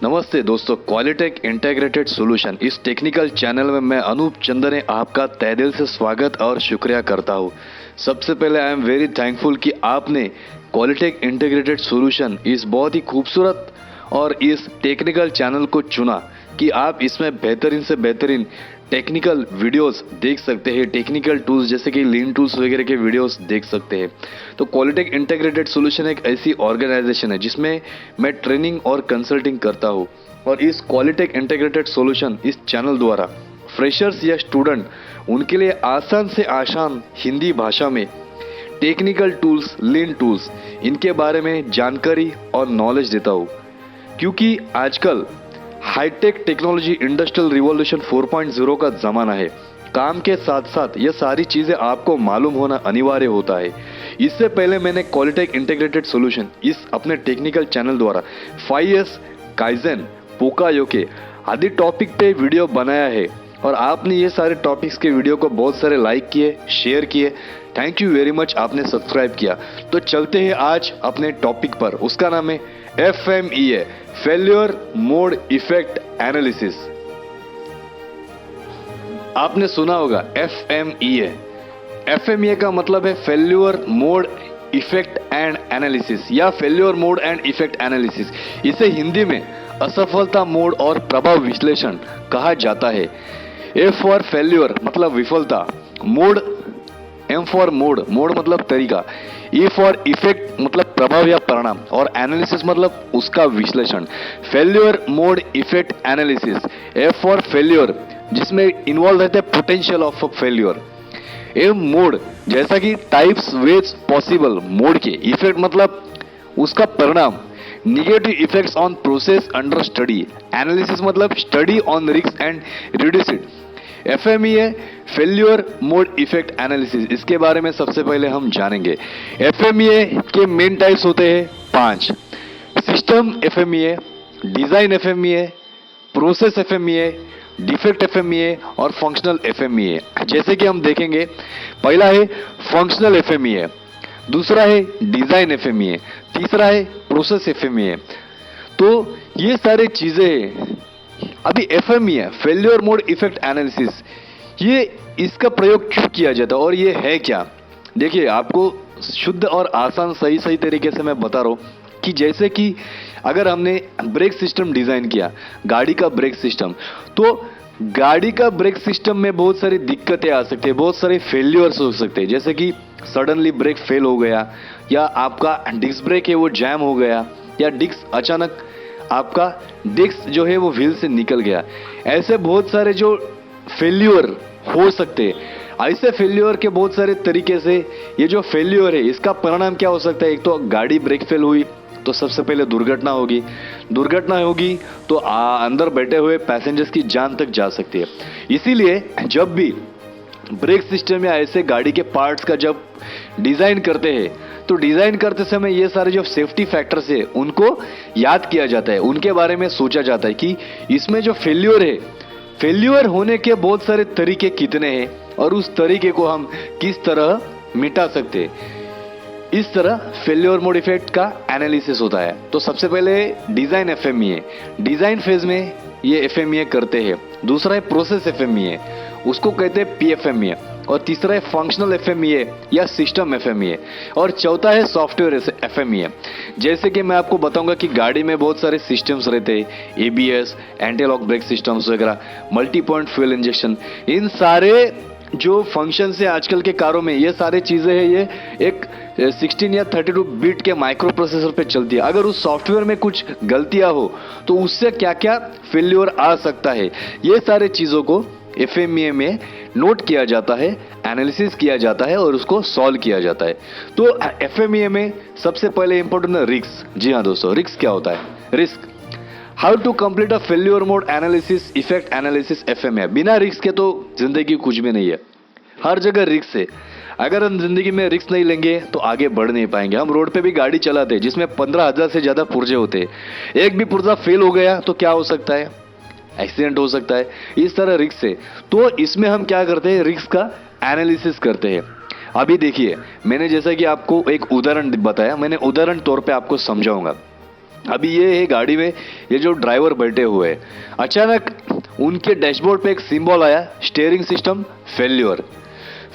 नमस्ते दोस्तों, क्वालिटेक integrated solution इस टेक्निकल चैनल में मैं अनूप चंद्र ने आपका तहे दिल से स्वागत और शुक्रिया करता हूँ। सबसे पहले आई एम वेरी थैंकफुल कि आपने क्वालिटेक इंटीग्रेटेड सॉल्यूशन इस बहुत ही खूबसूरत और इस टेक्निकल चैनल को चुना कि आप इसमें बेहतरीन से बेहतरीन टेक्निकल वीडियोस देख सकते हैं। टेक्निकल टूल्स जैसे कि लीन टूल्स वगैरह के वीडियोस देख सकते हैं। तो क्वालिटेक इंटीग्रेटेड सॉल्यूशन एक ऐसी ऑर्गेनाइजेशन है जिसमें मैं ट्रेनिंग और कंसल्टिंग करता हूँ, और इस क्वालिटेक इंटीग्रेटेड सॉल्यूशन इस चैनल द्वारा फ्रेशर्स या स्टूडेंट उनके लिए आसान से आसान हिंदी भाषा में टेक्निकल टूल्स, लीन टूल्स, इनके बारे में जानकारी और नॉलेज देता हूँ। क्योंकि आजकल हाईटेक टेक्नोलॉजी इंडस्ट्रियल रिवॉल्यूशन 4.0 का ज़माना है। काम के साथ साथ ये सारी चीज़ें आपको मालूम होना अनिवार्य होता है। इससे पहले मैंने क्वालिटेक इंटीग्रेटेड सॉल्यूशन इस अपने टेक्निकल चैनल द्वारा 5S, काइजन, पोकायोके आदि टॉपिक पे वीडियो बनाया है, और आपने ये सारे टॉपिक्स के वीडियो को बहुत सारे लाइक किए, शेयर किए। थैंक यू वेरी मच, आपने सब्सक्राइब किया। तो चलते हैं आज अपने टॉपिक पर। उसका नाम है FMEA, failure mode effect analysis. आपने सुना होगा FMEA। FMEA का मतलब है failure mode effect and analysis या failure mode and effect analysis. इसे हिंदी में असफलता मोड और प्रभाव विश्लेषण कहा जाता है। A फॉर फेल्योर मतलब विफलता, mode M for mode, mode मतलब तरीका, E फॉर इफेक्ट मतलब प्रभाव या परिणाम, और एनालिसिस मतलब उसका विश्लेषण। Failure mode effect analysis. F for failure जिसमें इन्वॉल्व रहते हैं potential of failure. M mode जैसा कि टाइप्स वेज पॉसिबल मोड के। इफेक्ट मतलब उसका परिणाम, negative effects on process under study. Analysis मतलब study on risk and reduce it. FMEA failure mode effect analysis, इसके बारे में सबसे पहले हम जानेंगे। FMEA के मेन टाइप्स होते हैं 5: system FMEA, design FMEA, process FMEA, defect FMEA और फंक्शनल FMEA। जैसे कि हम देखेंगे, पहला है फंक्शनल FMEA, दूसरा है डिजाइन FMEA, तीसरा है प्रोसेस FMEA। तो ये सारे चीजें अभी FMEA failure mode effect analysis, ये इसका प्रयोग क्यों किया जाता है और ये है क्या? देखिए, आपको शुद्ध और आसान सही तरीके से मैं बता रहा हूं कि जैसे कि अगर हमने ब्रेक सिस्टम डिजाइन किया, गाड़ी का ब्रेक सिस्टम, तो गाड़ी का ब्रेक सिस्टम में बहुत सारी दिक्कतें आ सकती है, बहुत सारे फेल्योर्स हो सकते हैं। जैसे कि सडनली ब्रेक फेल हो गया, या आपका डिस्क ब्रेक है वो जैम हो गया, या डिस्क अचानक आपका डिस्क जो है वो व्हील से निकल गया। ऐसे बहुत सारे जो फेल्योर हो सकते हैं। ऐसे फेल्योर के बहुत सारे तरीके से ये जो फेल्योर है इसका परिणाम क्या हो सकता है? एक तो गाड़ी ब्रेक फेल हुई तो सबसे पहले दुर्घटना होगी, दुर्घटना होगी तो अंदर बैठे हुए पैसेंजर्स की जान तक जा सकती है। इसीलिए जब भी ब्रेक सिस्टम या ऐसे गाड़ी के पार्ट्स का जब डिजाइन करते हैं, तो डिजाइन करते समय ये सारे जो सेफ्टी फैक्टर्स है उनको याद किया जाता है, उनके बारे में सोचा जाता है कि इसमें जो फेल्योर है, फेल्योर होने के बहुत सारे तरीके कितने हैं और उस तरीके को हम किस तरह मिटा सकते हैं। इस तरह फेल्योर मोड इफेक्ट का एनालिसिस होता है। तो सबसे पहले डिजाइन FMEA, डिजाइन फेज में ये FMEA करते हैं। दूसरा है प्रोसेस FMEA, उसको कहते हैं PFMEA, और तीसरा है फंक्शनल FMEA या सिस्टम FMEA, और चौथा है सॉफ्टवेयर FMEA। जैसे कि मैं आपको बताऊंगा कि गाड़ी में बहुत सारे सिस्टम्स रहते हैं, ABS, anti lock brake systems वगैरह, मल्टी पॉइंट फ्यूल इंजेक्शन, इन सारे जो फंक्शन है आजकल के कारों में, ये सारे चीजें हैं, ये एक 16 या 32 बिट के माइक्रो प्रोसेसर पे चलती है। अगर उस सॉफ्टवेयर में कुछ गलतियां हो तो उससे क्या क्या फेल्योर आ सकता है, ये सारे चीजों को FMEA में नोट किया जाता है, एनालिसिस किया जाता है और उसको सॉल्व किया जाता है। तो FMEA में सबसे पहले इंपॉर्टेंट है रिस्क। जी हाँ दोस्तों, रिस्क क्या होता है? Risk, how to complete a failure mode analysis effect analysis FMEA। बिना रिस्क के तो जिंदगी कुछ भी नहीं है, हर जगह रिस्क है। अगर हम जिंदगी में रिस्क नहीं लेंगे तो आगे बढ़ नहीं पाएंगे। हम रोड पे भी गाड़ी चलाते हैं जिसमें 15,000 से ज्यादा पुर्जे होते हैं, एक भी पुर्जा फेल हो गया तो क्या हो सकता है? एक्सीडेंट हो सकता है। इस तरह रिस्क है। तो इसमें हम क्या करते हैं? रिस्क का एनालिसिस करते हैं। अभी देखिए, मैंने जैसा कि आपको एक उदाहरण बताया, मैंने उदाहरण तौर पे आपको समझाऊंगा। अभी ये है गाड़ी में, ये जो ड्राइवर बैठे हुए हैं, अचानक उनके डैशबोर्ड पे एक सिंबल आया, स्टीयरिंग सिस्टम फेल्यूर।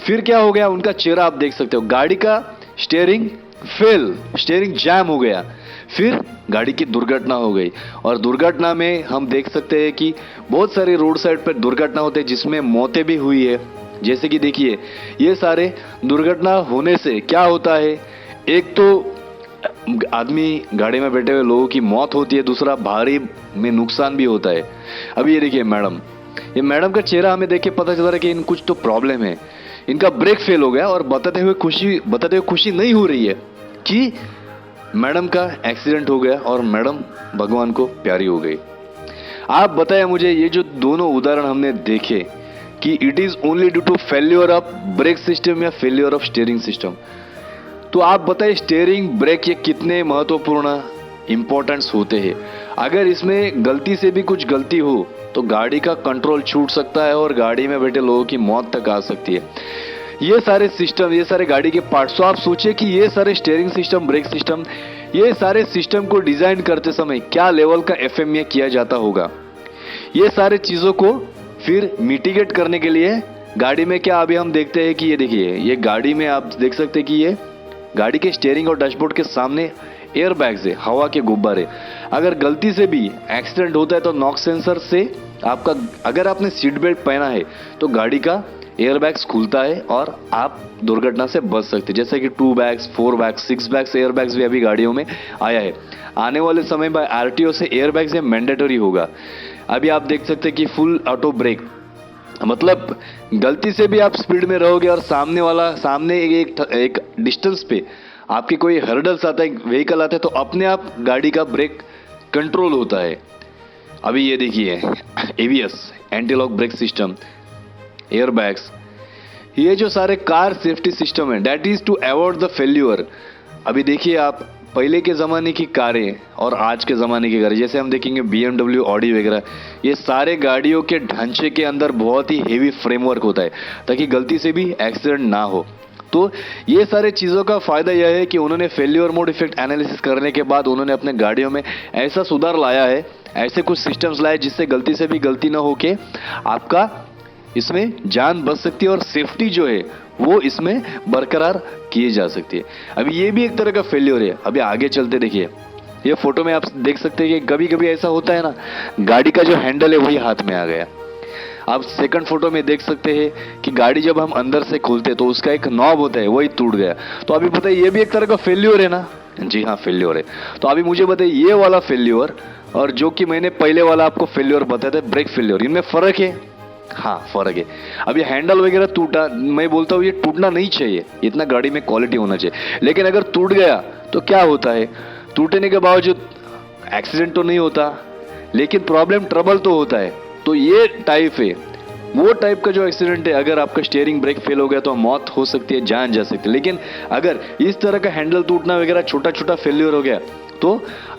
फिर क्या हो गया, उनका चेहरा आप देख सकते हो, गाड़ी का स्टीयरिंग फेल, स्टीयरिंग जैम हो गया। फिर गाड़ी की दुर्घटना हो गई। और दुर्घटना में हम देख सकते हैं कि बहुत सारे रोड साइड पर दुर्घटना होते हैं जिसमें मौतें भी हुई है। जैसे कि देखिए, ये सारे दुर्घटना होने से क्या होता है, एक तो आदमी गाड़ी में बैठे हुए लोगों की मौत होती है, दूसरा भारी में नुकसान भी होता है। अभी ये देखिए मैडम, ये मैडम का चेहरा हमें देख के पता चल रहा है कि इन कुछ तो प्रॉब्लम है, इनका ब्रेक फेल हो गया। और बताते हुए खुशी नहीं हो रही है कि मैडम का एक्सीडेंट हो गया और मैडम भगवान को प्यारी हो गई। आप बताएं मुझे, ये जो दोनों उदाहरण हमने देखे कि it is only due to failure of brake system या फेल्योर ऑफ स्टीयरिंग सिस्टम, तो आप बताइए स्टीयरिंग ब्रेक ये कितने महत्वपूर्ण इंपॉर्टेंस होते हैं। अगर इसमें गलती से भी कुछ गलती हो तो गाड़ी का कंट्रोल छूट सकता है और गाड़ी में बैठे लोगों की मौत तक आ सकती है। ये सारे सिस्टम, ये सारे गाड़ी के पार्ट्स, तो आप सोचिए कि ये सारे स्टीयरिंग सिस्टम, ब्रेक सिस्टम, ये सारे सिस्टम को डिजाइन करते समय क्या लेवल का FMEA किया जाता होगा। ये सारे चीजों को फिर मिटिगेट करने के लिए गाड़ी में क्या अभी हम देखते हैं कि ये देखिए, ये गाड़ी में आप देख सकते हैं कि ये गाड़ी के स्टीयरिंग और डैशबोर्ड के सामने एयर बैग्स है, हवा के गुब्बारे। अगर गलती से भी एक्सीडेंट होता है तो नॉक सेंसर से आपका, अगर आपने सीट बेल्ट पहना है तो गाड़ी का एयर बैग्स खुलता है और आप दुर्घटना से बच सकते हैं। जैसे कि 2 bags, 4 bags, 6 bags air bags भी अभी गाड़ियों में आया है। आने वाले समय में RTO से एयर बैग्स मैंडेटरी होगा। अभी आप देख सकते हैं कि फुल ऑटो ब्रेक, मतलब गलती से भी आप स्पीड में रहोगे और सामने एक डिस्टेंस पे आपके कोई हर्डल्स आता है, व्हीकल आता है, तो अपने आप गाड़ी का ब्रेक कंट्रोल होता है। अभी ये देखिए ABS, anti lock brake system, air bags, ये जो सारे कार सेफ्टी सिस्टम है, that is to avoid the failure. अभी देखिए आप पहले के ज़माने की कारें और आज के ज़माने की कारें, जैसे हम देखेंगे BMW, ऑडी वगैरह, ये सारे गाड़ियों के ढांचे के अंदर बहुत ही हेवी फ्रेमवर्क होता है ताकि गलती से भी एक्सीडेंट ना हो। तो ये सारे चीज़ों का फ़ायदा यह है कि उन्होंने फेल्योर मोड इफेक्ट एनालिसिस करने के बाद उन्होंने अपने गाड़ियों में ऐसा सुधार लाया है, ऐसे कुछ सिस्टम्स लाए जिससे गलती से भी गलती ना हो के आपका इसमें जान बच सकती है और सेफ्टी जो है वो इसमें बरकरार किए जा सकती है। अभी ये भी एक तरह का फेल्योर है। अभी आगे चलते देखिए, ये फोटो में आप देख सकते हैं कि कभी कभी ऐसा होता है ना, गाड़ी का जो हैंडल है वही हाथ में आ गया। आप सेकंड फोटो में देख सकते हैं कि गाड़ी जब हम अंदर से खोलते हैं तो उसका एक नॉब होता है, वही टूट गया। तो अभी बताइए, ये भी एक तरह का फेल्योर है ना? जी हाँ, फेल्योर है। तो अभी मुझे बताइए, ये वाला फेल्योर और जो कि मैंने पहले वाला आपको फेल्योर बताया था, ब्रेक फेल्योर, इनमें फर्क है? हाँ, फर्क है। अब ये हैंडल वगैरह टूटा, मैं बोलता हूँ ये टूटना नहीं चाहिए, इतना गाड़ी में क्वालिटी होना चाहिए। लेकिन अगर टूट गया तो क्या होता है, टूटने के बावजूद एक्सीडेंट तो नहीं होता, लेकिन प्रॉब्लम, ट्रबल तो होता है। तो ये टाइप है, वो टाइप का जो एक्सीडेंट है, अगर आपका स्टीयरिंग ब्रेक फेल हो गया तो मौत हो सकती है, जान जा सकती है। लेकिन अगर इस तरह का हैंडल टूटना वगैरह छोटा छोटा फेल्योर हो गया तो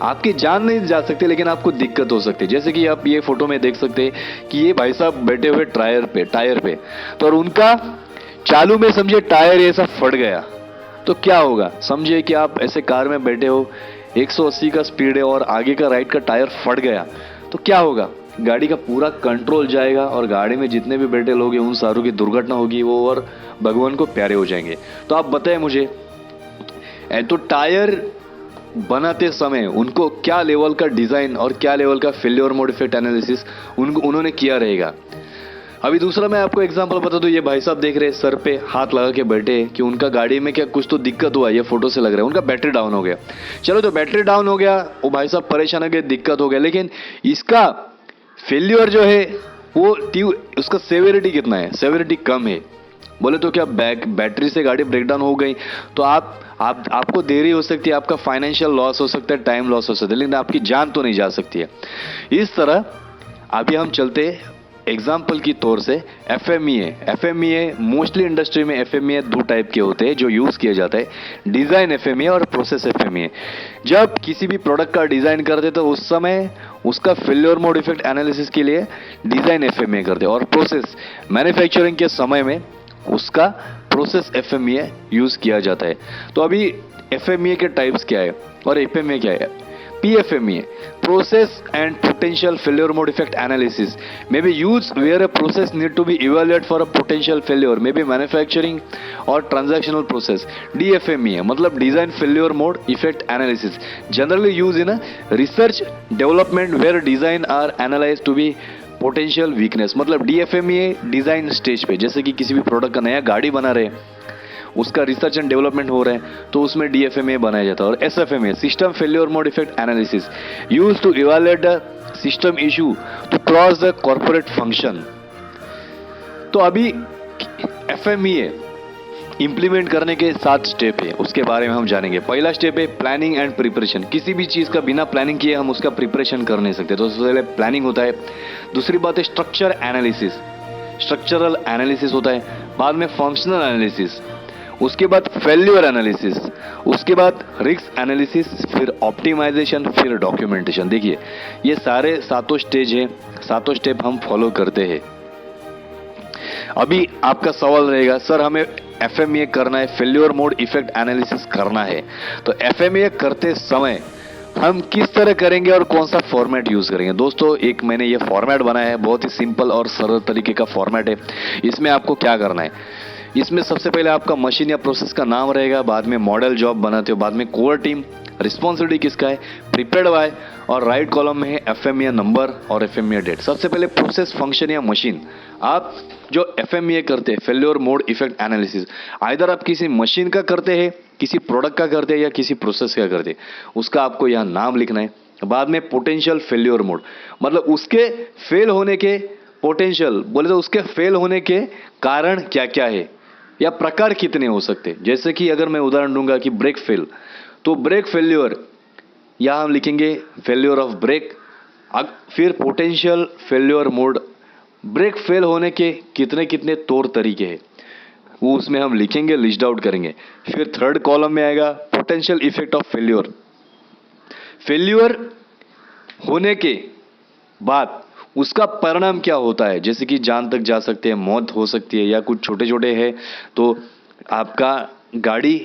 आपकी जान नहीं जा सकती, लेकिन आपको दिक्कत हो सकती है। जैसे कि आप ये फोटो में देख सकते हैं कि ये भाई साहब बैठे हुए टायर पे, तो और उनका चालू में समझिए टायर ऐसा फट गया तो क्या होगा। समझिए कि आप ऐसे कार में बैठे हो, 180 का स्पीड है और आगे का राइट का टायर फट गया तो क्या होगा, गाड़ी का पूरा कंट्रोल जाएगा और गाड़ी में जितने भी बैठे लोग हैं उन सारों की दुर्घटना होगी, वो और भगवान को प्यारे हो जाएंगे। तो आप बताएं मुझे, तो टायर बनाते समय उनको क्या लेवल का डिजाइन और क्या लेवल का फेल्योर मोड इफेक्ट एनालिसिस उन्होंने किया रहेगा। अभी दूसरा मैं आपको एग्जांपल बता दूं, ये भाई साहब देख रहे हैं सर पे हाथ लगा के बैठे कि उनका गाड़ी में क्या कुछ तो दिक्कत हुआ, ये फोटो से लग रहा है उनका बैटरी डाउन हो गया। चलो, तो बैटरी डाउन हो गया, वो भाई साहब परेशान हो गए, दिक्कत हो गया, लेकिन इसका फेल्योर जो है वो उसका सेवेरिटी कितना है, सेवेरिटी कम है। बोले तो क्या बैटरी से गाड़ी ब्रेकडाउन हो गई तो आपको देरी हो सकती है, आपका फाइनेंशियल लॉस हो सकता है, टाइम लॉस हो सकता है, लेकिन आपकी जान तो नहीं जा सकती है। इस तरह अभी हम चलते एग्जाम्पल की तौर से FMEA मोस्टली इंडस्ट्री में FMEA 2 टाइप के होते हैं जो यूज किया जाता है, डिजाइन FMEA और प्रोसेस FMEA। जब किसी भी प्रोडक्ट का डिजाइन करते तो उस समय उसका फेल्योर मोड इफेक्ट एनालिसिस के लिए डिजाइन FMEA करते, और प्रोसेस मैन्युफैक्चरिंग के समय में उसका प्रोसेस FMEA यूज किया जाता है। तो अभी FMEA के टाइप्स क्या है और FMEA क्या है, PFMEA, process and potential failure mode effect analysis, may be used where a process need to be evaluated for a potential failure, maybe manufacturing or transactional process. DFMEA मतलब design failure mode effect analysis, generally used in a research development where design are analyzed to be potential weakness. मतलब DFMEA design stage पे, जैसे कि किसी भी product का नया गाड़ी बना रहे हैं, उसका रिसर्च एंड डेवलपमेंट हो रहा है, तो उसमें DFMEA बनाया जाता है. और SFMA system failure mode effect analysis, use to evaluate the system issue to cross the corporate function. तो अभी FMEA इंप्लीमेंट करने के 7 स्टेप है, उसके बारे में हम जानेंगे. पहला स्टेप है प्लानिंग एंड प्रिपरेशन. किसी भी चीज़ का बिना प्लानिंग किए हम उसका प्रिपरेशन कर नहीं सकते, तो सबसे पहले प्लानिंग होता है. दूसरी बात है स्ट्रक्चर एनालिसिस, स्ट्रक्चरल एनालिसिस होता है. बाद में फंक्शनल एनालिसिस, उसके बाद फेल्यूर एनालिसिस, उसके बाद रिस्क एनालिसिस, फिर ऑप्टिमाइजेशन, फिर डॉक्यूमेंटेशन. देखिए ये सारे 7 स्टेज हैं, 7 स्टेप हम फॉलो करते हैं. अभी आपका सवाल रहेगा, सर हमें FMEA करना है, फेल्योर मोड इफेक्ट एनालिसिस करना है, तो FMEA करते समय हम किस तरह करेंगे और कौन सा फॉर्मेट यूज करेंगे. दोस्तों एक मैंने ये फॉर्मेट बनाया है, बहुत ही सिंपल और सरल तरीके का फॉर्मेट है. इसमें आपको क्या करना है, इसमें सबसे पहले आपका मशीन या प्रोसेस का नाम रहेगा, बाद में मॉडल जॉब बनाते हो, बाद में कोर टीम, रिस्पॉन्सिबिलिटी किसका है, प्रिपेयर्ड बाय, और राइट कॉलम में है FMEA नंबर और FMEA डेट. सबसे पहले प्रोसेस, फंक्शन या मशीन. आप जो FMEA करते हैं, failure mode effect analysis, either आप किसी मशीन का करते हैं, किसी प्रोडक्ट का करते हैं, या किसी प्रोसेस का करते हैं, उसका आपको यहाँ नाम लिखना है. बाद में पोटेंशियल फेल्योर मोड, मतलब उसके फेल होने के पोटेंशियल, बोले तो उसके फेल होने के कारण क्या क्या है या प्रकार कितने हो सकते हैं. जैसे कि अगर मैं उदाहरण दूंगा कि ब्रेक फेल, तो ब्रेक फेल्योर यहाँ हम लिखेंगे फेल्योर ऑफ ब्रेक. फिर potential failure mode, brake fail होने के कितने कितने तौर तरीके हैं, वो उसमें हम लिखेंगे, लिस्ट आउट करेंगे. फिर थर्ड कॉलम में आएगा potential effect of failure. Failure होने के बाद उसका परिणाम क्या होता है, जैसे कि जान तक जा सकते हैं, मौत हो सकती है, या कुछ छोटे छोटे है तो आपका गाड़ी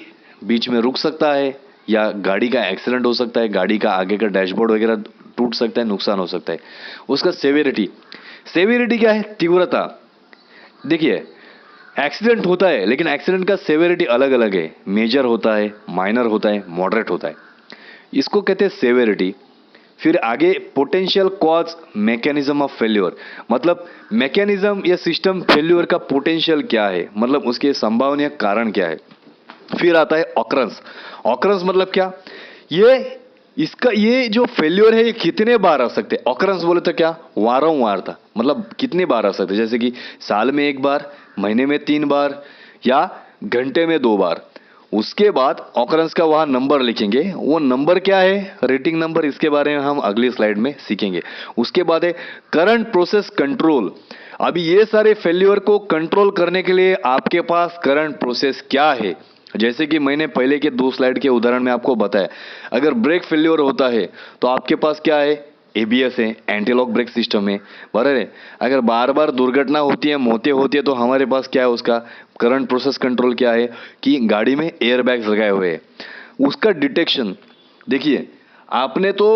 बीच में रुक सकता है, या गाड़ी का एक्सीडेंट हो सकता है, गाड़ी का आगे का डैशबोर्ड वगैरह टूट सकता है, नुकसान हो सकता है. उसका सेवेरिटी, सेवेरिटी क्या है, तीव्रता. देखिए एक्सीडेंट होता है, लेकिन एक्सीडेंट का सेवेरिटी अलग अलग है, मेजर होता है, माइनर होता है, मॉडरेट होता है, इसको कहते हैं सेवेरिटी. फिर आगे potential cause mechanism of failure, मतलब मैकेनिज्म या सिस्टम फेल्योर का पोटेंशियल क्या है, मतलब उसके संभावनीय कारण क्या है. फिर आता है ऑकरेंस. ऑकरेंस मतलब क्या, ये जो फेल्योर है ये कितने बार आ सकते हैं. ऑकरेंस बोले तो क्या, वारंवार था, मतलब कितने बार आ सकते, जैसे कि साल में 1 बार, महीने में 3 बार, या घंटे में 2 बार. उसके बाद ऑकरेंस का वहां नंबर लिखेंगे, वो नंबर क्या है, रेटिंग नंबर, इसके बारे में हम अगली स्लाइड में सीखेंगे. उसके बाद है करंट प्रोसेस कंट्रोल. अभी ये सारे फेल्योर को कंट्रोल करने के लिए आपके पास करंट प्रोसेस क्या है, जैसे कि मैंने पहले के 2 स्लाइड के उदाहरण में आपको बताया. अगर ब्रेक फेल्योर होता है तो आपके पास क्या है, ABS है, एंटी लॉक ब्रेक सिस्टम है, बराबर है. अगर बार बार दुर्घटना होती है, मौतें होती है, तो हमारे पास क्या है, उसका करंट प्रोसेस कंट्रोल क्या है कि गाड़ी में एयर बैग्स लगाए हुए हैं. उसका डिटेक्शन, देखिए आपने तो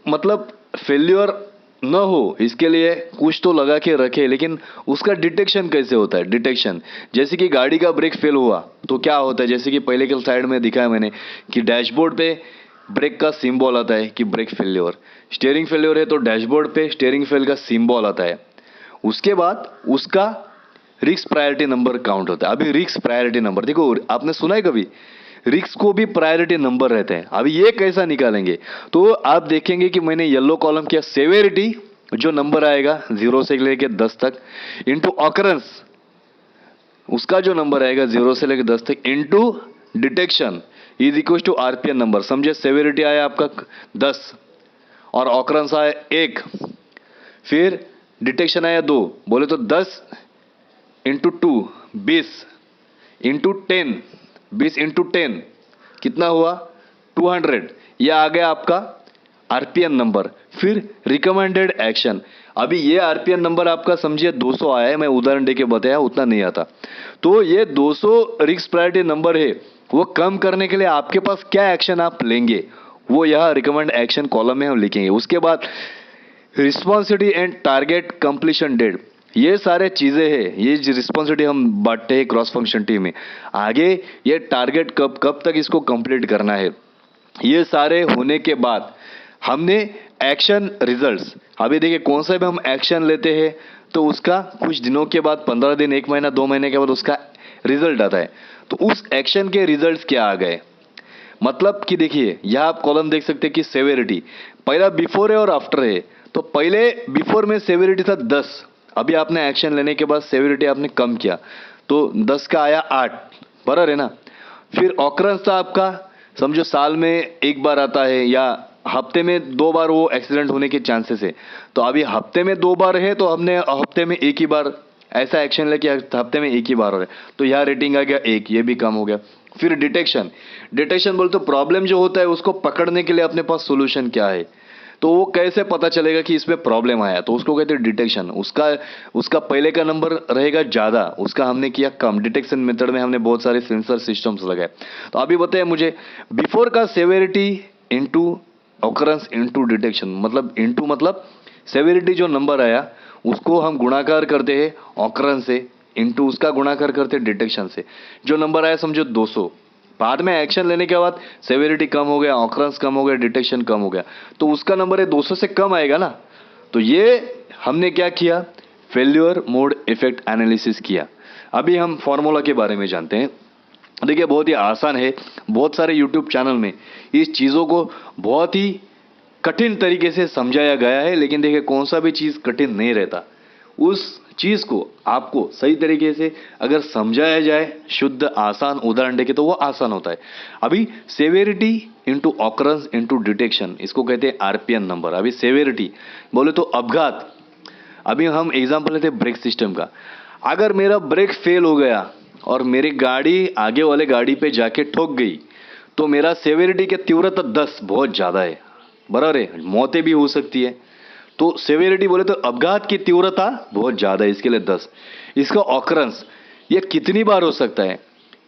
मतलब फेल्योर न हो इसके लिए कुछ तो लगा के रखे, लेकिन उसका डिटेक्शन कैसे होता है. डिटेक्शन जैसे कि गाड़ी का ब्रेक फेल हुआ तो क्या होता है, जैसे कि पहले के स्लाइड में दिखाया मैंने कि डैशबोर्ड पे ब्रेक का सिंबल आता है कि ब्रेक फेल्योर. स्टीयरिंग फेल्योर है तो डैशबोर्ड पे स्टीयरिंग फेल का सिंबल आता है. उसके बाद उसका रिस्क प्रायोरिटी नंबर काउंट होता है. अभी रिस्क प्रायोरिटी नंबर देखो, आपने सुना है कभी, रिस्क को भी प्रायोरिटी नंबर रहते हैं. अभी ये कैसा निकालेंगे, तो आप देखेंगे कि मैंने येलो कॉलम किया, सेवेरिटी जो नंबर आएगा 0 से लेकर 10 तक, इंटू ऑकरेंस उसका जो नंबर आएगा 0 से लेकर 10 तक, into detection is equal to RPN number. समझे, सेवेरिटी आया आपका 10 और ऑकरेंस आया 1, फिर डिटेक्शन आया 2, बोले तो 10 इंटू 2 20 इंटू 10, 20 इंटू 10 कितना हुआ 200. यह आ गया आपका RPN नंबर. फिर रिकमेंडेड एक्शन, अभी ये RPN नंबर आपका समझिए 200 आया है, मैं उदाहरण देके बताया, उतना नहीं आता. तो ये 200 रिस्क प्रायोरिटी नंबर है, वो कम करने के लिए आपके पास क्या एक्शन आप लेंगे, वो यहाँ रिकमेंड एक्शन कॉलम में हम लिखेंगे। उसके बाद responsibility and target completion date, ये सारे चीजें हैं, ये रिस्पॉन्सिबिलिटी हम बांटते हैं क्रॉस फंक्शन टीम में। आगे ये टारगेट कब तक इसको कंप्लीट करना है, ये सारे होने के बाद हमने एक्शन रिजल्ट्स, अभी देखिए कौन सा भी हम एक्शन लेते हैं तो उसका कुछ दिनों के बाद, 15 दिन, 1 महीना, 2 महीने के बाद उसका रिजल्ट आता है। तो उस एक्शन के रिजल्ट्स क्या आ गए, मतलब कि देखिए यहां आप कॉलम देख सकते हैं कि सेवेरिटी, पहला बिफोर है और आफ्टर है। तो पहले बिफोर में सेवेरिटी था 10, अभी आपने एक्शन लेने के बाद सेवेरिटी आपने कम किया तो 10 का आया 8, बराबर है ना। फिर ऑकरेंस था आपका, समझो साल में एक बार आता है या हफ्ते में 2 बार वो एक्सीडेंट होने के चांसेस है। तो अभी हफ्ते में 2 बार है तो हमने हफ्ते में एक ही बार ऐसा एक्शन लेके हफ्ते में एक ही बार हो रहा है, तो यहाँ रेटिंग आ गया 1, ये भी कम हो गया। फिर डिटेक्शन, डिटेक्शन बोल तो प्रॉब्लम जो होता है उसको पकड़ने के लिए अपने पास सोल्यूशन क्या है, तो वो कैसे पता चलेगा कि इसमें प्रॉब्लम आया, तो उसको कहते हैं डिटेक्शन। उसका पहले का नंबर रहेगा ज़्यादा, उसका हमने किया कम। डिटेक्शन मेथड में हमने बहुत सारे सेंसर सिस्टम्स लगाए। तो अभी बताइए मुझे, बिफोर का severity into occurrence into detection, मतलब इंटू मतलब सेवेरिटी जो नंबर आया उसको हम गुणाकार करते हैं ऑकरेंस से, इंटू उसका गुणाकार करते हैं डिटेक्शन से। जो नंबर आया समझो 200, बाद में एक्शन लेने के बाद सेवेरिटी कम हो गया, ऑकरेंस कम हो गया, डिटेक्शन कम हो गया, तो उसका नंबर है 200 से कम आएगा ना। तो ये हमने क्या किया, फेल्यूर मोड इफेक्ट एनालिसिस किया। अभी हम फॉर्मूला के बारे में जानते हैं। देखिए बहुत ही आसान है, बहुत सारे यूट्यूब चैनल में इस चीज़ों को बहुत ही कठिन तरीके से समझाया गया है, लेकिन देखिए कौन सा भी चीज़ कठिन नहीं रहता। उस चीज़ को आपको सही तरीके से अगर समझाया जाए, शुद्ध आसान उदाहरण देके, तो वो आसान होता है। अभी severity into occurrence into detection, इसको कहते हैं आरपीएन नंबर। अभी सेवेरिटी बोले तो अपघात, अभी हम एग्जाम्पल लेते हैं ब्रेक सिस्टम का। अगर मेरा ब्रेक फेल हो गया और मेरी गाड़ी आगे वाले गाड़ी पे जाके ठोक गई तो मेरा सेवेरिटी की तीव्रता 10 बहुत ज़्यादा है, बराबर है, मौतें भी हो सकती है। तो सेवेरिटी बोले तो अपघात की तीव्रता बहुत ज़्यादा है, इसके लिए 10। इसका ऑकरेंस ये कितनी बार हो सकता है,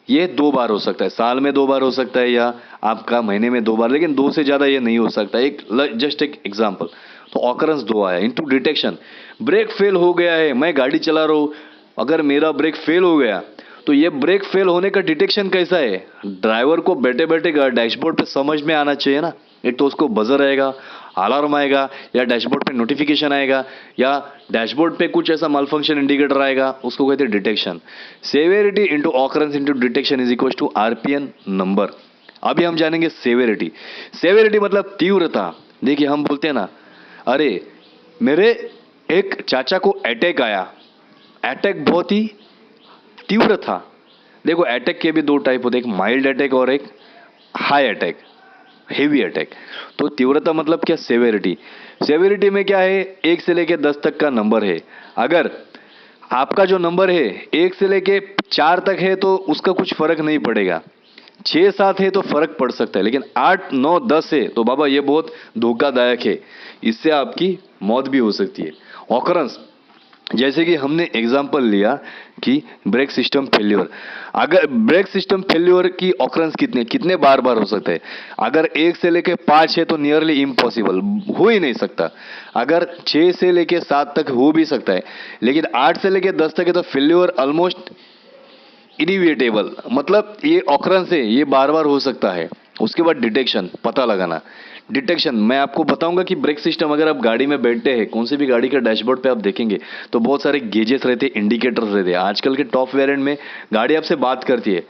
ये 2 बार हो सकता है, साल में 2 बार हो सकता है या आपका महीने में 2 बार, लेकिन 2 से ज़्यादा ये नहीं हो सकता। जस्ट एक एग्जाम्पल, तो ऑकरेंस 2 आया। इंटू डिटेक्शन, ब्रेक फेल हो गया है, मैं गाड़ी चला रहा हूँ, अगर मेरा ब्रेक फेल हो गया तो ये ब्रेक फेल होने का डिटेक्शन कैसा है, ड्राइवर को बैठे बैठे डैशबोर्ड पे समझ में आना चाहिए ना। एक तो उसको बजर आएगा, अलार्म आएगा, या डैशबोर्ड पे नोटिफिकेशन आएगा, या डैशबोर्ड पे कुछ ऐसा मालफंक्शन इंडिकेटर आएगा, उसको कहते हैं detection. Severity into occurrence into detection is equal to RPN number. अभी हम जानेंगे सेवेरिटी। सेवेरिटी मतलब तीव्रता। देखिए हम बोलते हैं ना, अरे मेरे एक चाचा को अटैक आया, अटैक बहुत ही तीव्र था। देखो अटैक के भी 2 टाइप होते हैं, एक माइल्ड अटैक और एक हाई अटैक, हेवी अटैक। तो तीव्रता मतलब क्या, सेवेरिटी। सेवेरिटी में क्या है, 1 से लेके 10 तक का नंबर है। अगर आपका जो नंबर है 1 से लेके 4 तक है तो उसका कुछ फर्क नहीं पड़ेगा, 6-7 है तो फर्क पड़ सकता है, लेकिन 8, 9, 10 है तो बाबा ये बहुत धोखादायक है, इससे आपकी मौत भी हो सकती है। ऑकरेंस, जैसे कि हमने एग्जाम्पल लिया कि ब्रेक सिस्टम फेल्योर, अगर ब्रेक सिस्टम फेल्योर की ऑकरेंस कितने बार हो सकता है, अगर 1 से लेके 5 है तो नियरली इम्पॉसिबल, हो ही नहीं सकता। अगर 6 से लेके 7 तक हो भी सकता है, लेकिन 8 से लेके 10 तक है तो फेल्योर ऑलमोस्ट इनिविटेबल, मतलब ये ऑकरेंस है, ये बार हो सकता है। उसके बाद डिटेक्शन, पता लगाना। डिटेक्शन मैं आपको बताऊंगा कि ब्रेक सिस्टम, अगर आप गाड़ी में बैठते हैं, कौन सी भी गाड़ी के डैशबोर्ड पे आप देखेंगे तो बहुत सारे गेजेस रहते हैं, इंडिकेटर्स रहते हैं। आजकल के टॉप वेरिएंट में गाड़ी आपसे बात करती है,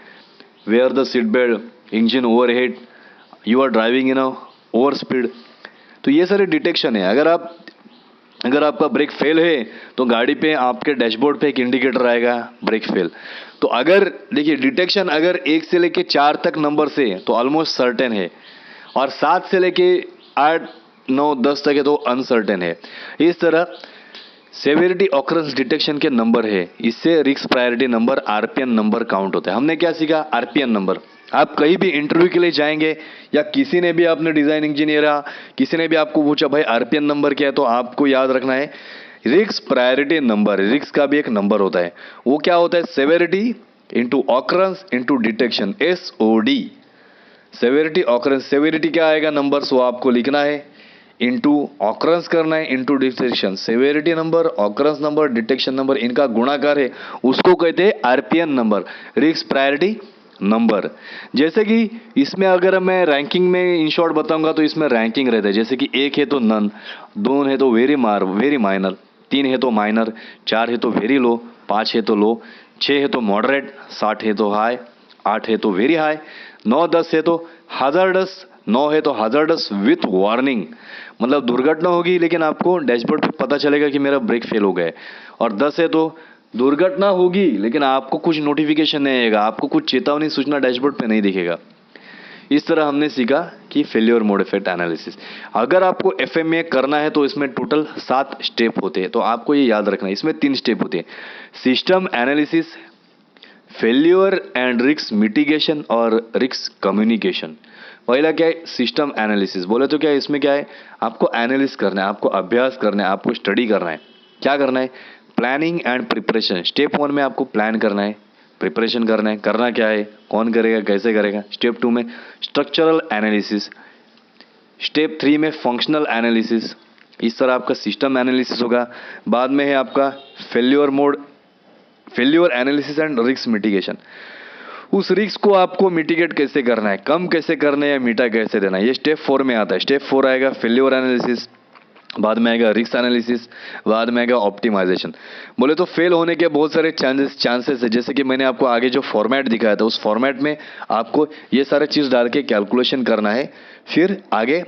wear the seat belt, engine overhead, you are driving in over speed. तो ये सारे डिटेक्शन है। अगर आपका ब्रेक फेल है तो गाड़ी पे आपके डैशबोर्ड पे एक इंडिकेटर आएगा, ब्रेक फेल। तो अगर देखिए डिटेक्शन अगर 1 से लेके 4 तक नंबर से तो ऑलमोस्ट सर्टेन है, और 7 से लेके 8, 9, 10 तक है तो अनसर्टेन है। इस तरह सेवेरिटी ऑकरेंस डिटेक्शन के नंबर है, इससे risk priority number RPN number count होता है। हमने क्या सीखा, आरपीएन नंबर। आप कहीं भी इंटरव्यू के लिए जाएंगे या किसी ने भी, आपने डिजाइन इंजीनियर या किसी ने भी आपको पूछा भाई आरपीएन नंबर क्या है, तो आपको याद रखना है रिस्क प्रायोरिटी नंबर। रिस्क का भी एक नंबर होता है, वो क्या होता है, severity into occurrence into detection, SOD। Severity occurrence, severity क्या आएगा नंबर्स वो आपको लिखना है, इनटू ऑकरेंस करना है, into detection. Severity number, occurrence number, detection number, इनका गुणाकार है, उसको कहते हैं RPN number, risk priority number. जैसे कि इसमें अगर मैं रैंकिंग में इन शॉर्ट बताऊंगा तो इसमें रैंकिंग रहता है, जैसे कि 1 है तो नन, 2 है तो वेरी माइनर, 3 है तो माइनर, 4 है तो वेरी लो, 5 है तो लो, 6 है तो मॉडरेट, 7 है तो हाई, 8 है तो वेरी हाई, 9 10 है तो हाजार्डस, 9 है तो हाजार्डस विथ वार्निंग, मतलब दुर्घटना होगी लेकिन आपको डैशबोर्ड पे पता चलेगा कि मेरा ब्रेक फेल हो गया है। और 10 है तो दुर्घटना होगी लेकिन आपको कुछ नोटिफिकेशन नहीं आएगा, आपको कुछ चेतावनी सूचना डैशबोर्ड पे नहीं दिखेगा। इस तरह हमने सीखा कि फेल्योर मोड इफेक्ट एनालिसिस। अगर आपको एफएमए करना है तो इसमें टोटल 7 स्टेप होते हैं, तो आपको ये याद रखना है। इसमें 3 स्टेप होते हैं, system analysis, failure and risk mitigation और रिस्क कम्युनिकेशन। पहला क्या है, सिस्टम एनालिसिस। बोले तो क्या है, इसमें क्या है, आपको एनालिसिस करना है, आपको अभ्यास करना है, आपको स्टडी करना है। क्या करना है, प्लानिंग एंड प्रिपरेशन। स्टेप 1 में आपको प्लान करना है, प्रिपरेशन करना है, करना क्या है, कौन करेगा, कैसे करेगा। स्टेप 2 में स्ट्रक्चरल एनालिसिस, स्टेप 3 में फंक्शनल एनालिसिस। इस तरह आपका सिस्टम एनालिसिस होगा। बाद में है आपका failure mode, failure analysis and risk mitigation. उस रिस्क को आपको मिटिगेट कैसे करना है, कम कैसे करना है या मिटा कैसे देना है, ये स्टेप 4 में आता है। स्टेप 4 आएगा फेल्योर एनालिसिस, बाद में आएगा रिस्क एनालिसिस, बाद में आएगा ऑप्टिमाइजेशन। बोले तो फेल होने के बहुत सारे चांसेस है, जैसे कि मैंने आपको आगे जो फॉर्मेट दिखाया था उस फॉर्मेट में आपको ये सारे चीज़ डाल के कैलकुलेशन करना है। फिर आगे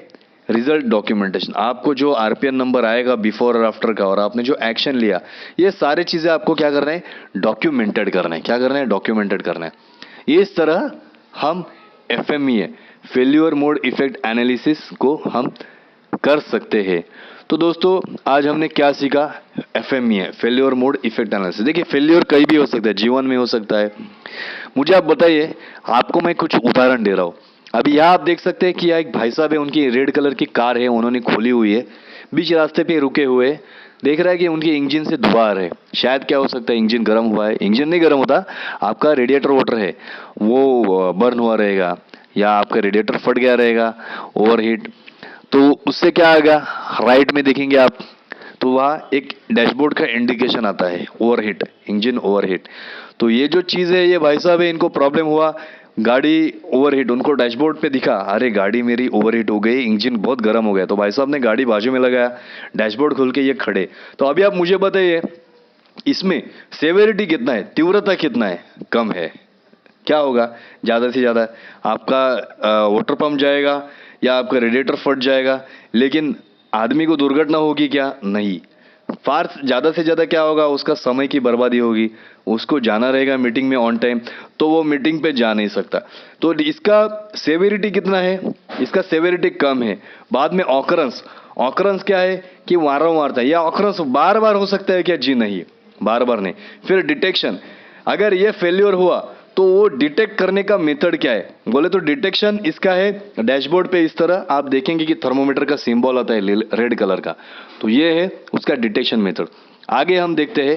रिजल्ट डॉक्यूमेंटेशन, आपको जो आरपीएन नंबर आएगा बिफोर और आफ्टर का, और आपने जो एक्शन लिया, ये सारी चीज़ें आपको क्या करना है, डॉक्यूमेंटेड करना है। क्या करना है, डॉक्यूमेंटेड करना है। इस तरह हम एफएमईए, फेल्योर मोड इफेक्ट एनालिसिस को हम कर सकते हैं। तो दोस्तों आज हमने क्या सीखा, एफएमईए, फेल्योर मोड इफेक्ट एनालिसिस। देखिए फेल्योर कहीं भी हो सकता है, जीवन में हो सकता है। मुझे आप बताइए, आपको मैं कुछ उदाहरण दे रहा हूँ। अभी यहाँ आप देख सकते हैं कि यहाँ एक भाई साहब है, उनकी रेड कलर की कार है, उन्होंने खोली हुई है, बीच रास्ते पे रुके हुए, देख रहा है कि उनके इंजन से धुआं आ रहा है। शायद क्या हो सकता है, इंजन गर्म हुआ है। इंजन नहीं गर्म होता, आपका रेडिएटर वाटर है वो बर्न हुआ रहेगा, या आपका रेडिएटर फट गया रहेगा, ओवरहीट। तो उससे क्या आएगा, राइट में देखेंगे आप तो वहाँ एक डैशबोर्ड का इंडिकेशन आता है, ओवरहीट, इंजन ओवरहीट। तो ये जो चीज़ है, ये भाई साहब है, इनको प्रॉब्लम हुआ, गाड़ी ओवरहीट, उनको डैशबोर्ड पे दिखा, अरे गाड़ी मेरी ओवरहीट हो गई, इंजन बहुत गर्म हो गया। तो भाई साहब ने गाड़ी बाजू में लगाया, डैशबोर्ड खोल के ये खड़े। तो अभी आप मुझे बताइए, इसमें सेवेरिटी कितना है, तीव्रता कितना है, कम है। क्या होगा, ज़्यादा से ज़्यादा आपका वाटर पंप जाएगा या आपका रेडिएटर फट जाएगा, लेकिन आदमी को दुर्घटना होगी क्या, नहीं। फार ज़्यादा से ज़्यादा क्या होगा, उसका समय की बर्बादी होगी, उसको जाना रहेगा मीटिंग में ऑन टाइम, तो वो मीटिंग पे जा नहीं सकता। तो इसका सेवेरिटी कितना है, इसका सेवेरिटी कम है। बाद में ऑकरेंस, ऑकरेंस क्या है कि वारंवार था, या ऑकरेंस बार बार हो सकता है क्या, जी नहीं, बार बार नहीं। फिर डिटेक्शन, अगर ये फेल्योर हुआ तो वो डिटेक्ट करने का मेथड क्या है, बोले तो डिटेक्शन इसका है, डैशबोर्ड पे इस तरह आप देखेंगे कि थर्मोमीटर का सिंबल आता है रेड कलर का, तो ये है उसका डिटेक्शन मेथड। आगे हम देखते हैं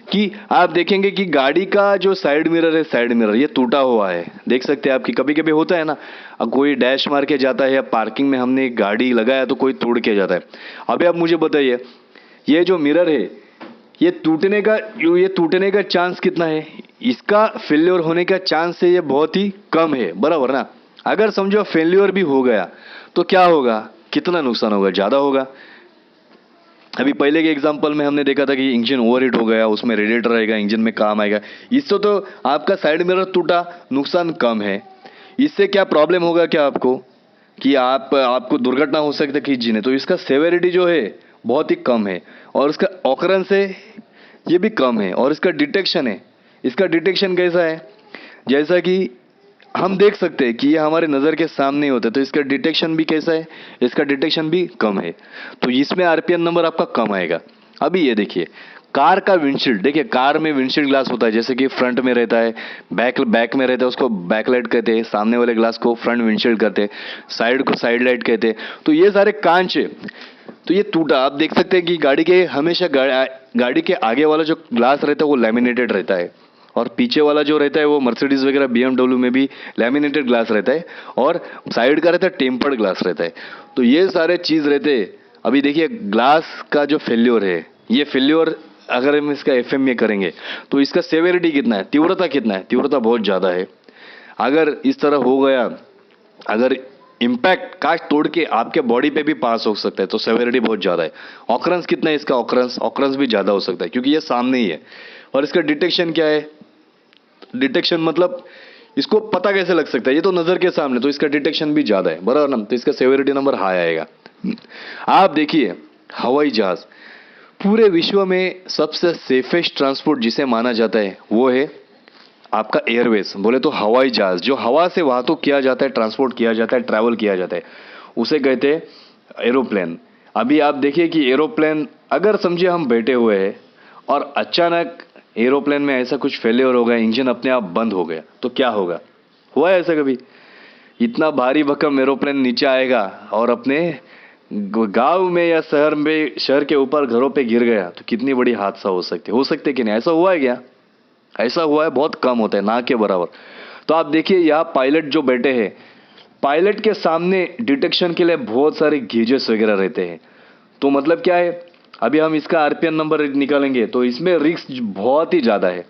कि आप देखेंगे कि गाड़ी का जो साइड मिरर है, साइड मिरर ये टूटा हुआ है, देख सकते हैं आपकी, कभी कभी होता है ना, अब कोई डैश मार के जाता है या पार्किंग में हमने गाड़ी लगाया तो कोई तोड़ के जाता है। अभी आप मुझे बताइए, ये जो मिरर है ये टूटने का चांस कितना है, इसका फेल्योर होने का चांस है ये बहुत ही कम है, बराबर ना। अगर समझो फेल्योर भी हो गया तो क्या होगा, कितना नुकसान होगा, ज़्यादा होगा। अभी पहले के एग्जांपल में हमने देखा था कि इंजन ओवरहीट हो गया, उसमें रेडिएटर रहेगा, इंजन में काम आएगा। इससे तो आपका साइड मिरर टूटा, नुकसान कम है। इससे क्या प्रॉब्लम होगा क्या आपको, कि आपको दुर्घटना हो सकती है किसी ने, तो इसका सेवेरिटी जो है बहुत ही कम है, और इसका ऑकरेंस है ये भी कम है, और इसका डिटेक्शन है, इसका डिटेक्शन कैसा है, जैसा कि हम देख सकते हैं कि ये हमारे नज़र के सामने ही होता है, तो इसका डिटेक्शन भी कैसा है, इसका डिटेक्शन भी कम है। तो इसमें आरपीएन नंबर आपका कम आएगा। अभी ये देखिए, कार का विंडशील्ड, देखिए कार में विंडशील्ड ग्लास होता है, जैसे कि फ्रंट में रहता है, बैक में रहता है, उसको बैकलाइट कहते हैं, सामने वाले ग्लास को फ्रंट विंडशील्ड कहते हैं, साइड को साइड लाइट कहते हैं। तो ये सारे कांच है, तो ये टूटा, आप देख सकते हैं कि गाड़ी के हमेशा गाड़ी के आगे वाला जो ग्लास रहता है वो लैमिनेटेड रहता है, और पीछे वाला जो रहता है वो मर्सिडीज वगैरह BMW में भी लैमिनेटेड ग्लास रहता है, और साइड का रहता है टेम्पर्ड ग्लास रहता है। तो ये सारे चीज़ रहते हैं। अभी देखिए ग्लास का जो फेल्योर है, ये फेल्योर अगर हम इसका FMEA करेंगे तो इसका सेवेरिटी कितना है, तीव्रता कितना है, तीव्रता बहुत ज़्यादा है। अगर इस तरह हो गया, अगर इम्पैक्ट कांच तोड़ के आपके बॉडी पे भी पास हो सकता है तो सेवेरिटी बहुत ज़्यादा है। ऑकरेंस कितना है इसका, ऑकरेंस भी ज़्यादा हो सकता है क्योंकि ये सामने ही है। और इसका डिटेक्शन क्या है, डिटेक्शन मतलब इसको पता कैसे लग सकता है, ये तो नज़र के सामने, तो इसका डिटेक्शन भी ज़्यादा है, बराबर ना, तो इसका सेवेरिटी नंबर हाई आएगा। आप देखिए हवाई जहाज़, पूरे विश्व में सबसे सेफेस्ट ट्रांसपोर्ट जिसे माना जाता है वो है आपका एयरवेज, बोले तो हवाई जहाज, जो हवा से वाहतुक किया जाता है, ट्रांसपोर्ट किया जाता है, ट्रैवल किया जाता है, उसे कहते हैं एरोप्लेन। अभी आप देखिए कि एरोप्लेन, अगर समझिए हम बैठे हुए हैं और अचानक एरोप्लेन में ऐसा कुछ फेलियर हो गया, इंजन अपने आप बंद हो गया, तो क्या होगा? हुआ है ऐसा कभी? इतना भारी भरकम एरोप्लेन नीचे आएगा और अपने गांव में या शहर के ऊपर घरों पे गिर गया तो कितनी बड़ी हादसा हो सकते कि नहीं? ऐसा हुआ है क्या? ऐसा हुआ है, बहुत कम होता है, ना के बराबर। तो आप देखिए यहाँ पायलट जो बैठे हैं, पायलट के सामने डिटेक्शन के लिए बहुत सारे गेजेस वगैरह रहते हैं। तो मतलब क्या है, अभी हम इसका RPM नंबर निकालेंगे तो इसमें रिस्क बहुत ही ज़्यादा है।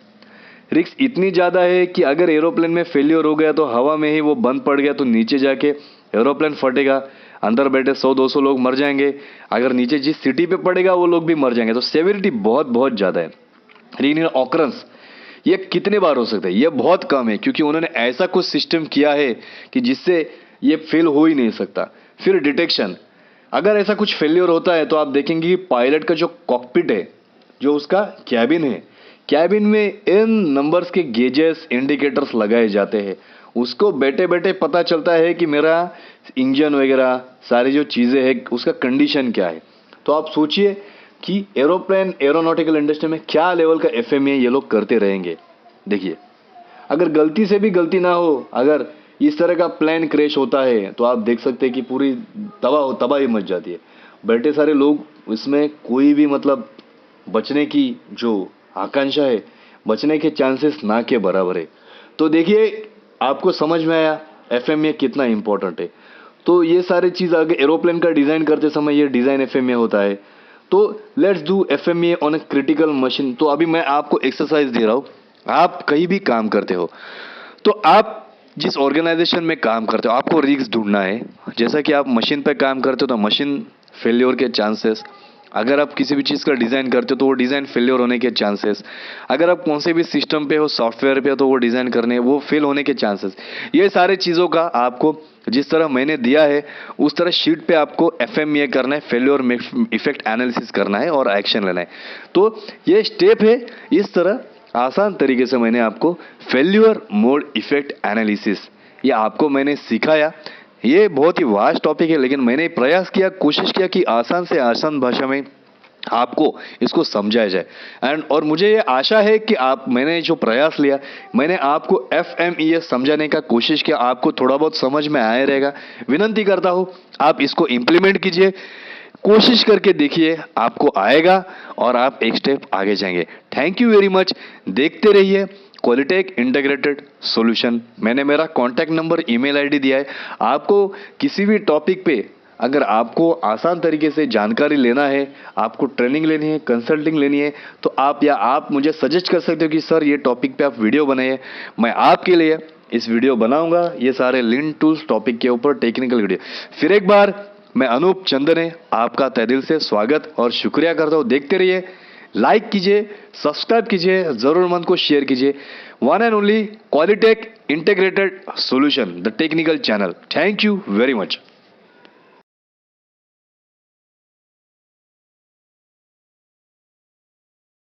रिस्क इतनी ज़्यादा है कि अगर एरोप्लेन में फेलियर हो गया तो हवा में ही वो बंद पड़ गया तो नीचे जाके एरोप्लेन फटेगा, अंदर बैठे 100-200 लोग मर जाएंगे, अगर नीचे जिस सिटी पे पड़ेगा वो लोग भी मर जाएंगे। तो सेवेरिटी बहुत बहुत ज़्यादा है। लेकिन ऑकरेंस ये कितने बार हो सकता है? ये बहुत कम है क्योंकि उन्होंने ऐसा कुछ सिस्टम किया है कि जिससे ये फेल हो ही नहीं सकता। फिर डिटेक्शन, अगर ऐसा कुछ फेलियर होता है तो आप देखेंगे कि पायलट का जो कॉकपिट है, जो उसका कैबिन है, कैबिन में इन नंबर्स के गेजेस, इंडिकेटर्स लगाए जाते हैं। उसको बैठे बैठे पता चलता है कि मेरा इंजन वगैरह सारी जो चीज़ें हैं उसका कंडीशन क्या है। तो आप सोचिए कि एरोप्लेन, एरोनॉटिकल इंडस्ट्री में क्या लेवल का FMEA ये लोग करते रहेंगे। देखिए अगर गलती से भी गलती ना हो, अगर इस तरह का प्लेन क्रैश होता है तो आप देख सकते हैं कि पूरी तबाही मच जाती है। बैठे सारे लोग, इसमें कोई भी मतलब बचने की जो आकांक्षा है, बचने के चांसेस ना के बराबर है। तो देखिए आपको समझ में आया FMEA कितना इंपॉर्टेंट है। तो ये सारी चीज़ अगर एरोप्लेन का डिज़ाइन करते समय ये डिज़ाइन FMEA होता है। तो let's do FMEA on a critical machine. तो अभी मैं आपको एक्सरसाइज दे रहा हूँ, आप कहीं भी काम करते हो तो आप जिस ऑर्गेनाइजेशन में काम करते हो आपको रिस्क ढूंढना है। जैसा कि आप मशीन पे काम करते हो तो मशीन फेल्योर के चांसेस, अगर आप किसी भी चीज़ का डिज़ाइन करते हो तो वो डिज़ाइन फेल्योर होने के चांसेस, अगर आप कौन से भी सिस्टम पे हो, सॉफ्टवेयर पे हो तो वो डिज़ाइन करने वो फेल होने के चांसेस, ये सारे चीज़ों का आपको जिस तरह मैंने दिया है उस तरह शीट पे आपको FMEA करना है, फेल्योर इफेक्ट एनालिसिस करना है और एक्शन लेना है। तो ये स्टेप है, इस तरह आसान तरीके से मैंने आपको फेल्योर मोड इफेक्ट एनालिसिस ये आपको मैंने सिखाया। ये बहुत ही वास्ट टॉपिक है लेकिन मैंने प्रयास किया, कोशिश किया कि आसान से आसान भाषा में आपको इसको समझाया जाए। और मुझे ये आशा है कि मैंने जो प्रयास लिया, मैंने आपको FMEA समझाने का कोशिश किया, आपको थोड़ा बहुत समझ में आया रहेगा। विनंती करता हूँ आप इसको इम्प्लीमेंट कीजिए, कोशिश करके देखिए, आपको आएगा और आप एक स्टेप आगे जाएंगे। Thank you very much. देखते रहिए क्वालिटेक इंटीग्रेटेड सॉल्यूशन। मैंने मेरा कॉन्टैक्ट नंबर, ईमेल आईडी दिया है। आपको किसी भी टॉपिक पे अगर आपको आसान तरीके से जानकारी लेना है, आपको ट्रेनिंग लेनी है, कंसल्टिंग लेनी है, तो आप मुझे सजेस्ट कर सकते हो कि सर ये टॉपिक पे आप वीडियो बनाइए। मैं आपके लिए इस वीडियो बनाऊंगा, ये सारे लिन टूल्स टॉपिक के ऊपर टेक्निकल वीडियो। फिर एक बार मैं अनूप चंदने आपका तहे दिल से स्वागत और शुक्रिया करता हूँ। देखते रहिए, लाइक कीजिए, सब्सक्राइब कीजिए, जरूरतमंद को शेयर कीजिए। One and only Qualitech integrated solution, the technical channel. Thank you very much.